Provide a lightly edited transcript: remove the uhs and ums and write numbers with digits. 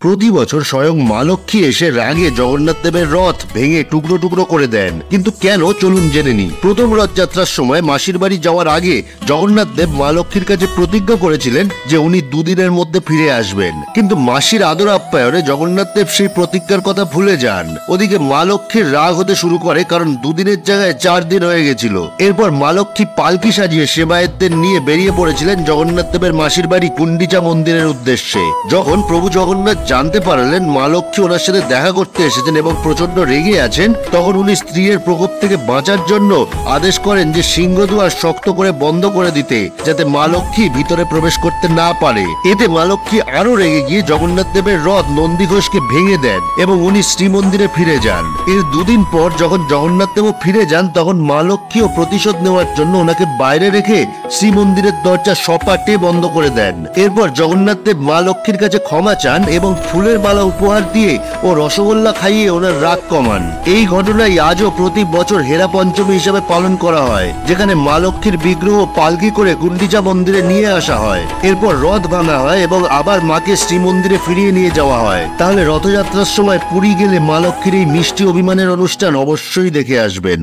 প্রতি বছর স্বয়ং মা লক্ষ্মী এসে রাগে জগন্নাথ দেবের রথ ভেঙে টুকরো টুকরো করে দেন। কিন্তু কেন, চলুন জেনে নি। প্রথম রথযাত্রার সময় মাসির বাড়ি যাওয়ার আগে জগন্নাথ দেব মা লক্ষ্মীর কাছে প্রতিজ্ঞা করেছিলেন যে উনি দুদিনের মধ্যে ফিরে আসবেন। কিন্তু মাসির আদর আপ্যায়নে জগন্নাথ দেব সেই প্রতিজ্ঞার কথা ভুলে যান। ওদিকে মা লক্ষ্মীর রাগ হতে শুরু করে, কারণ দুদিনের জায়গায় 4 দিন হয়ে গেছিল। এরপর মা লক্ষ্মী পালকি সাজিয়ে সেবায়েতদের নিয়ে বেরিয়ে পড়েছিলেন জগন্নাথ দেবের মাসির বাড়ি গুন্ডিচা মন্দিরের উদ্দেশ্যে। যখন প্রভু জগন্নাথ জানতে পারলেন মা লক্ষ্মী ওনার সাথে দেখা করতে এসেছেন এবং প্রচন্ড রেগে আছেন, তখন উনি স্ত্রীর প্রকোপ থেকে বাঁচার জন্য আদেশ করেন যে সিংহদুয়ার শক্ত করে বন্ধ করে দিতে, যাতে মা লক্ষ্মী ভিতরে প্রবেশ করতে না পারে। এতে মা লক্ষ্মী আরো রেগে গিয়ে জগন্নাথ দেবের রথ নন্দীঘোষকে ভেঙে দেন এবং উনি শ্রীমন্দিরে ফিরে যান। এর দুদিন পর যখন জগন্নাথ দেব ফিরে যান, তখন মা লক্ষ্মীও প্রতিশোধ নেওয়ার জন্য ওনাকে বাইরে রেখে শ্রীমন্দিরের দরজা সপাটে বন্ধ করে দেন। এরপর জগন্নাথ দেব মা লক্ষ্মীর কাছে ক্ষমা চান এবং ফুলের মালা উপহার দিয়ে ও রসগোল্লা খাইয়ে ওনার রাগ কমান। এই ঘটনাই আজও প্রতি বছর হেরা পঞ্চমী হিসাবে পালন করা হয়, যেখানে মা লক্ষ্মীর বিগ্রহ পালকি করে গুন্ডিচা মন্দিরে নিয়ে আসা হয়। এরপর রথ ভাঙা হয় এবং আবার মাকে শ্রীমন্দিরে ফিরিয়ে নিয়ে যাওয়া হয়। তাহলে রথযাত্রার সময় পুরী গেলে মা লক্ষ্মীর এই মিষ্টি অভিমানের অনুষ্ঠান অবশ্যই দেখে আসবেন।